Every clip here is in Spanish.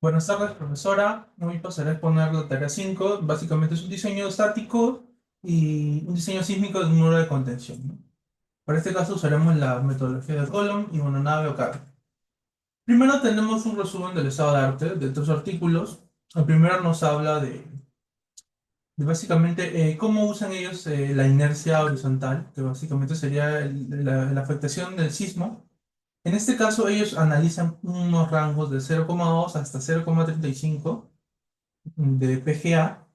Buenas tardes, profesora. Hoy pasaré a exponer la tarea 5. Básicamente es un diseño estático y un diseño sísmico de un muro de contención, ¿no? Para este caso usaremos la metodología de Column y mononave o CAD. Primero tenemos un resumen del estado de arte de 3 artículos. El primero nos habla de básicamente cómo usan ellos la inercia horizontal, que básicamente sería la afectación del sismo. En este caso ellos analizan unos rangos de 0,2 hasta 0,35 de PGA.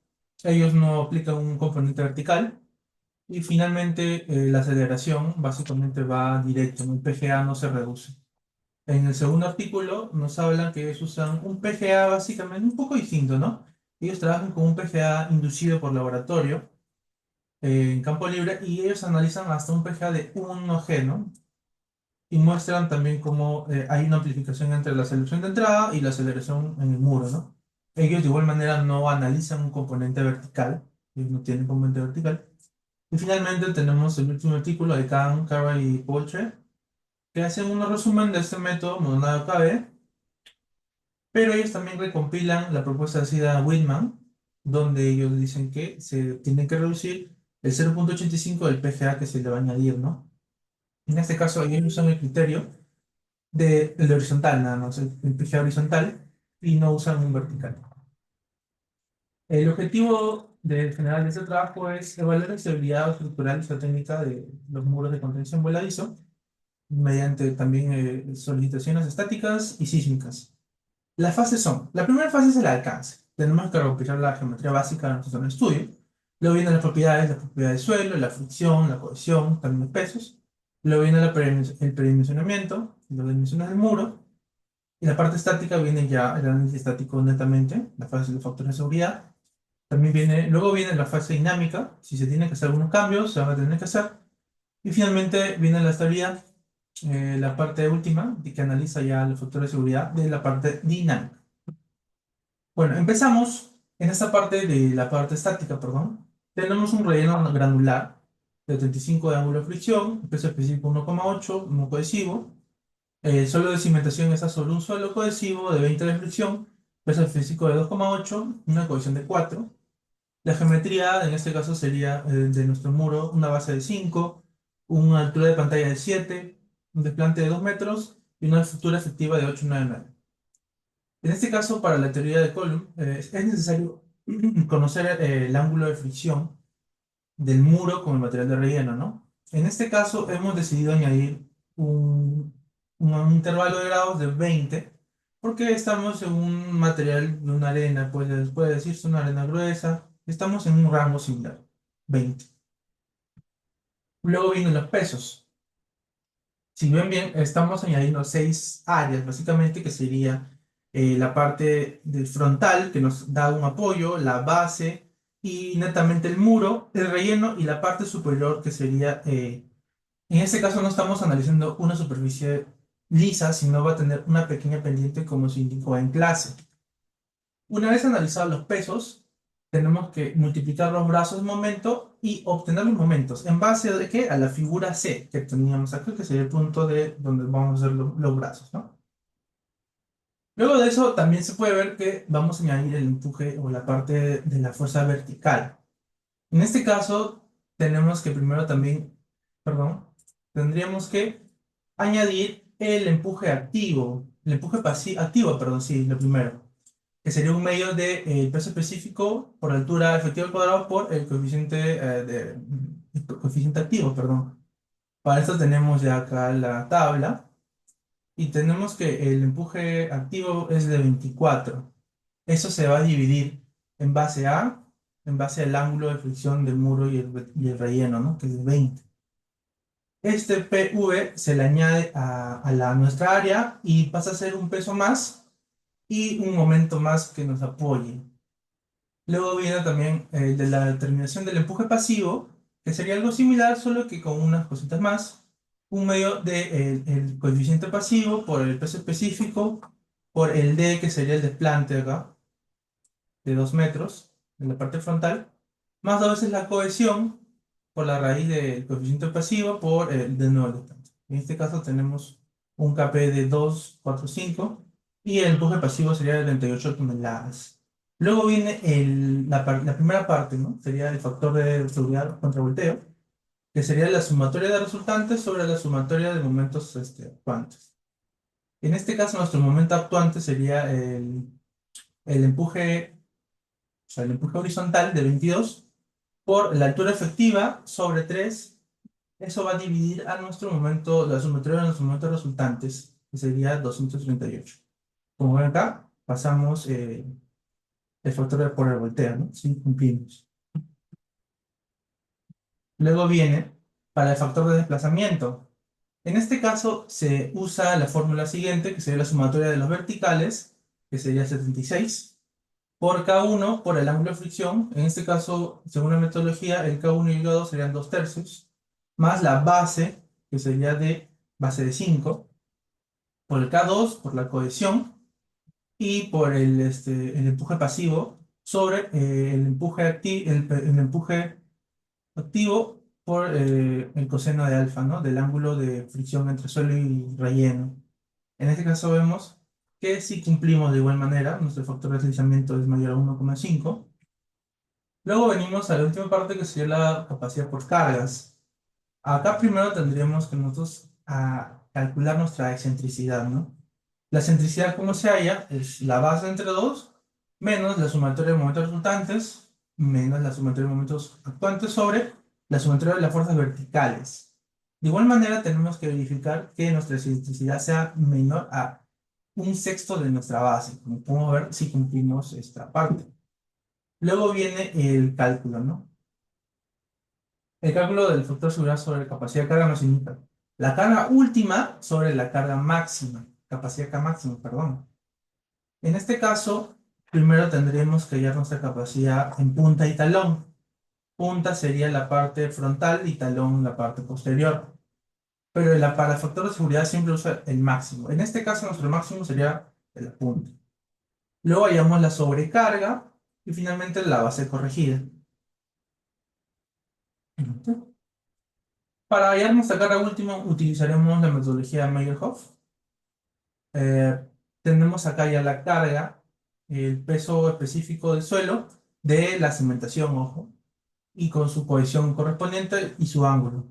Ellos no aplican un componente vertical. Y finalmente, la aceleración básicamente va directo, ¿no? El PGA no se reduce. En el segundo artículo nos hablan que ellos usan un PGA básicamente un poco distinto, ¿no? Ellos trabajan con un PGA inducido por laboratorio en campo libre y ellos analizan hasta un PGA de 1G, ¿no? Y muestran también cómo hay una amplificación entre la aceleración de entrada y la aceleración en el muro, ¿no? Ellos de igual manera no analizan un componente vertical, ellos no tienen componente vertical. Y finalmente tenemos el último artículo de Kahn, Carey y Poltre, que hacen un resumen de este método monado KB, pero ellos también recompilan la propuesta de Sida Whitman, donde ellos dicen que se tiene que reducir el 0,85 del PGA que se le va a añadir, ¿no? En este caso, ellos usan el criterio el de horizontal, nada más, el PGA horizontal, y no usan un vertical. El objetivo general de este trabajo es evaluar la estabilidad estructural y geotécnica de los muros de contención voladizo, mediante también solicitaciones estáticas y sísmicas. Las fases son, la primera fase es el alcance. Tenemos que recuperar la geometría básica de nuestro zona de estudio. Luego vienen las propiedades del suelo, la fricción, la cohesión, también los pesos. Luego viene el predimensionamiento, las dimensiones del muro. Y la parte estática viene ya el análisis estático netamente, la fase de factores de seguridad. Luego viene la fase dinámica, si se tienen que hacer algunos cambios, se van a tener que hacer. Y finalmente viene la estabilidad, la parte última, que analiza ya los factores de seguridad de la parte dinámica. Bueno, empezamos en esta parte de la parte estática, perdón. Tenemos un relleno granular de 35 de ángulo de fricción, peso específico 1,8, no cohesivo. El suelo de cimentación está sobre un suelo cohesivo de 20 de fricción, peso físico de 2,8, una cohesión de 4. La geometría, en este caso, sería de nuestro muro una base de 5, una altura de pantalla de 7, un desplante de 2 metros y una estructura efectiva de 8,99. En este caso, para la teoría de Coulomb, es necesario conocer el ángulo de fricción del muro con el material de relleno, ¿no? En este caso hemos decidido añadir un intervalo de grados de 20 porque estamos en un material de una arena, puede decirse una arena gruesa, estamos en un rango similar, 20. Luego vienen los pesos. Si ven bien, estamos añadiendo 6 áreas, básicamente, que sería la parte del frontal, que nos da un apoyo, la base, y netamente el muro, el relleno, y la parte superior, que sería, en este caso no estamos analizando una superficie lisa, sino va a tener una pequeña pendiente como se indicó en clase. Una vez analizados los pesos, tenemos que multiplicar los brazos de momento y obtener los momentos. ¿En base de qué? A la figura C que teníamos acá, que sería el punto de donde vamos a hacer los brazos, ¿no? Luego de eso, también se puede ver que vamos a añadir el empuje o la parte de la fuerza vertical. En este caso, tenemos que primero también, perdón, tendríamos que añadir el empuje activo, el empuje activo, perdón, sí, lo primero, que sería un medio de peso específico por altura efectiva al cuadrado por el coeficiente, el coeficiente activo, perdón. Para esto tenemos ya acá la tabla y tenemos que el empuje activo es de 24. Eso se va a dividir en base a, en base al ángulo de fricción del muro y el relleno, ¿no? Que es de 20. Este PV se le añade nuestra área y pasa a ser un peso más y un momento más que nos apoye. Luego viene también de la determinación del empuje pasivo, que sería algo similar, solo que con unas cositas más. Un medio de el coeficiente pasivo por el peso específico, por el D, que sería el desplante acá, de 2 metros, en la parte frontal, más a veces la cohesión por la raíz del coeficiente pasivo por el de nuevo el desplante. En este caso tenemos un KP de 2,45 y el empuje pasivo sería de 38 toneladas. Luego viene la primera parte, ¿no? Sería el factor de seguridad contra volteo, que sería la sumatoria de resultantes sobre la sumatoria de momentos actuantes. En este caso, nuestro momento actuante sería el empuje, o sea, el empuje horizontal de 22 por la altura efectiva sobre 3. Eso va a dividir a nuestro momento, la sumatoria de nuestros momentos resultantes, que sería 238. Como ven acá, pasamos el factor de por el volteo, ¿no? Sí, cumplimos. Luego viene para el factor de desplazamiento. En este caso se usa la fórmula siguiente, que sería la sumatoria de los verticales, que sería 76, por K1 por el ángulo de fricción. En este caso, según la metodología, el K1 y el K2 serían 2/3, más la base, que sería de base de 5, por el K2 por la cohesión, y por el empuje pasivo sobre el empuje activo por el coseno de alfa, ¿no? Del ángulo de fricción entre suelo y relleno. En este caso vemos que si cumplimos de igual manera, nuestro factor de deslizamiento es mayor a 1,5. Luego venimos a la última parte, que sería la capacidad por cargas. Acá primero tendríamos que nosotros calcular nuestra excentricidad, ¿no? La excentricidad, como se halla, es la base entre 2 menos la sumatoria de momentos resultantes menos la sumatoria de momentos actuantes sobre la sumatoria de las fuerzas verticales. De igual manera, tenemos que verificar que nuestra excentricidad sea menor a 1/6 de nuestra base, como podemos ver si cumplimos esta parte. Luego viene el cálculo, ¿no? El cálculo del factor de seguridad sobre la capacidad de carga nos indica la carga última sobre la carga máxima, capacidad K máxima, perdón. En este caso, primero tendremos que hallar nuestra capacidad en punta y talón. Punta sería la parte frontal y talón la parte posterior. Pero para el factor de seguridad siempre usa el máximo. En este caso, nuestro máximo sería la punta. Luego hallamos la sobrecarga y finalmente la base corregida. Para hallar nuestra carga última utilizaremos la metodología de Meyerhoff. Eh, Tenemos acá ya la carga, el peso específico del suelo de la cimentación, ojo, y con su cohesión correspondiente y su ángulo.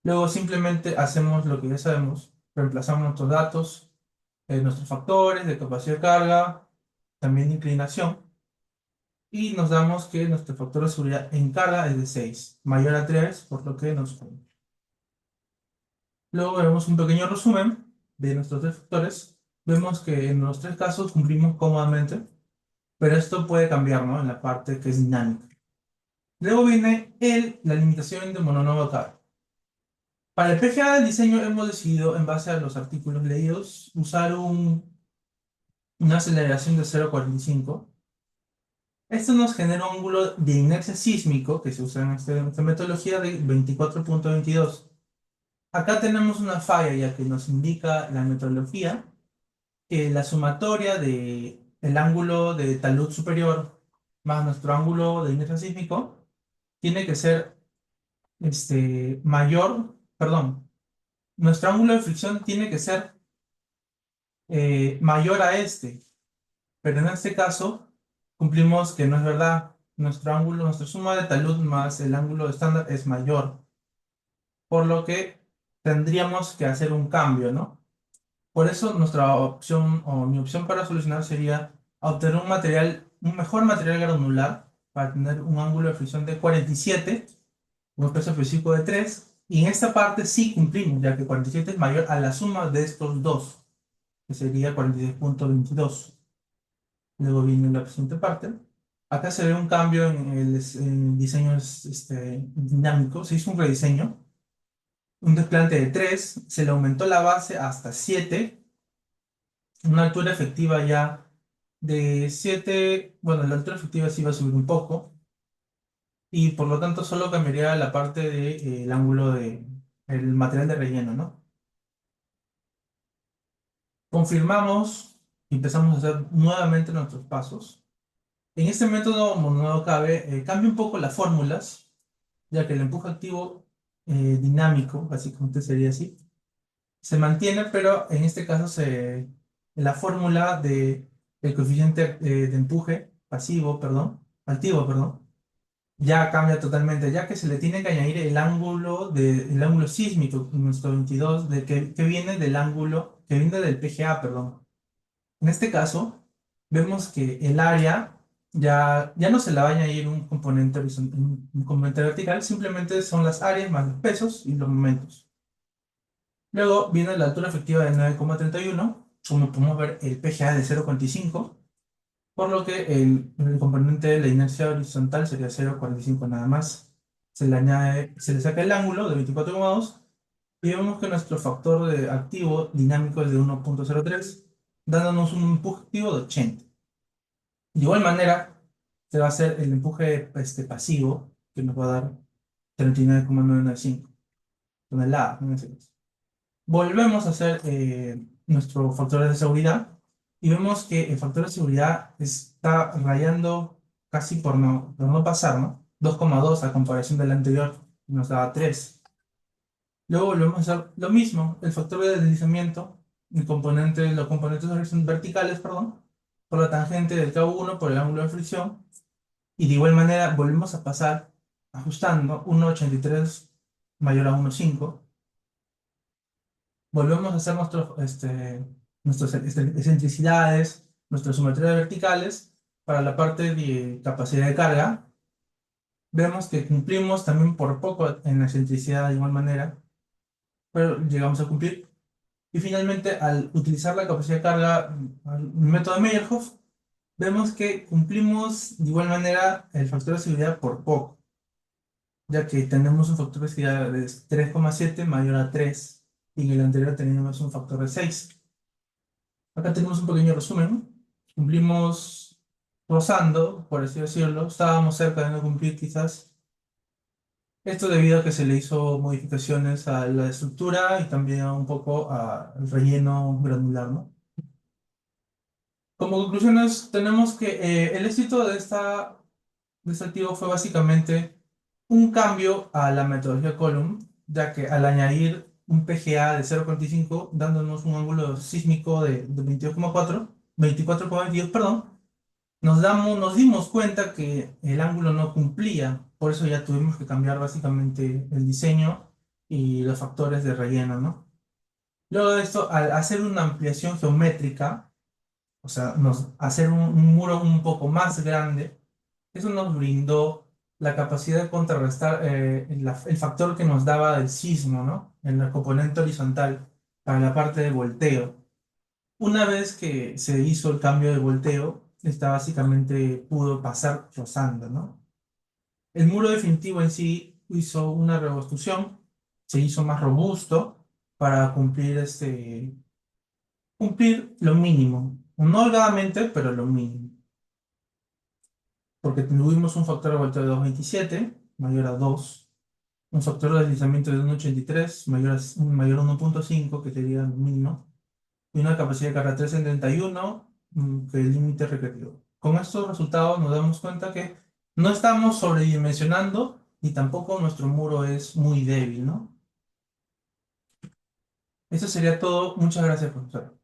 Luego simplemente hacemos lo que ya sabemos, reemplazamos nuestros datos, nuestros factores de capacidad de carga, también de inclinación, y nos damos que nuestro factor de seguridad en carga es de 6, mayor a 3, por lo que nos... Luego vemos un pequeño resumen de nuestros tres factores. Vemos que en los tres casos cumplimos cómodamente, pero esto puede cambiar, ¿no? En la parte que es dinámica. Luego viene la limitación de mononodo K. Para el PGA del diseño hemos decidido, en base a los artículos leídos, usar una aceleración de 0,45. Esto nos genera un ángulo de inercia sísmico, que se usa en esta metodología, de 24,22. Acá tenemos una falla, ya que nos indica la metodología que la sumatoria de el ángulo de talud superior más nuestro ángulo de inercia sísmico tiene que ser mayor, perdón, nuestro ángulo de fricción tiene que ser mayor a este, pero en este caso cumplimos que no es verdad. Nuestro ángulo, nuestra suma de talud más el ángulo estándar es mayor, por lo que tendríamos que hacer un cambio, ¿no? Por eso nuestra opción o mi opción para solucionar sería obtener un mejor material granular para tener un ángulo de fricción de 47, un peso específico de 3, y en esta parte sí cumplimos, ya que 47 es mayor a la suma de estos dos, que sería 46,22. Luego viene la siguiente parte. Acá se ve un cambio en el diseño dinámico, se hizo un rediseño, un desplante de 3, se le aumentó la base hasta 7, una altura efectiva ya de 7. Bueno, la altura efectiva sí va a subir un poco, y por lo tanto solo cambiaría la parte del ángulo el material de relleno, ¿no? Confirmamos y empezamos a hacer nuevamente nuestros pasos. En este método mononodo cabe, cambia un poco las fórmulas, ya que el empuje activo dinámico, básicamente sería así, se mantiene, pero en este caso se la fórmula de el coeficiente de empuje pasivo, perdón, activo, perdón, ya cambia totalmente, ya que se le tiene que añadir el ángulo sísmico, nuestro 22, que viene del ángulo, que viene del PGA, perdón. En este caso, vemos que el área ya no se le va a añadir un componente un componente vertical, simplemente son las áreas más los pesos y los momentos. Luego viene la altura efectiva de 9,31, como podemos ver el PGA de 0,45, por lo que el componente de la inercia horizontal sería 0,45 nada más. Se le saca el ángulo de 24,2 y vemos que nuestro factor de activo dinámico es de 1,03, dándonos un empuje activo de 80. De igual manera, se va a hacer el empuje pasivo, que nos va a dar 39,995 toneladas, en ese caso. Volvemos a hacer nuestro factor de seguridad y vemos que el factor de seguridad está rayando casi por no pasar, ¿no? 2,2 a comparación del anterior, nos daba 3. Luego volvemos a hacer lo mismo, el factor de deslizamiento, los componentes verticales, perdón, por la tangente del cabo 1 por el ángulo de fricción, y de igual manera volvemos a pasar ajustando 1,83 mayor a 1,5. Volvemos a hacer nuestras excentricidades, nuestras simetrías verticales para la parte de capacidad de carga. Vemos que cumplimos también por poco en la excentricidad de igual manera, pero llegamos a cumplir. Y finalmente, al utilizar la capacidad de carga, el método de Meyerhoff, vemos que cumplimos de igual manera el factor de seguridad por poco, ya que tenemos un factor de seguridad de 3,7 mayor a 3 y en el anterior teníamos un factor de 6. Acá tenemos un pequeño resumen. Cumplimos rozando, por así decirlo. Estábamos cerca de no cumplir quizás. Esto debido a que se le hizo modificaciones a la estructura y también un poco al relleno granular, ¿no? Como conclusiones, tenemos que el éxito de este activo fue básicamente un cambio a la metodología Column, ya que al añadir un PGA de 0,45, dándonos un ángulo sísmico de 24,22, perdón, nos dimos cuenta que el ángulo no cumplía, por eso ya tuvimos que cambiar básicamente el diseño y los factores de relleno, ¿no? Luego de esto, al hacer una ampliación geométrica, o sea, hacer un muro un poco más grande, eso nos brindó la capacidad de contrarrestar el factor que nos daba del sismo, ¿no? En el componente horizontal para la parte de volteo. Una vez que se hizo el cambio de volteo, esta básicamente pudo pasar rozando, ¿no? El muro definitivo en sí hizo una reconstrucción, se hizo más robusto para cumplir lo mínimo. No holgadamente, pero lo mínimo. Porque tuvimos un factor de volteo de 2,27 mayor a 2, un factor de deslizamiento de 1,83 mayor a 1,5, que sería lo mínimo, y una capacidad de carga 3,71, que es el límite requerido. Con estos resultados nos damos cuenta que no estamos sobredimensionando y tampoco nuestro muro es muy débil, ¿no? Eso sería todo. Muchas gracias, profesor.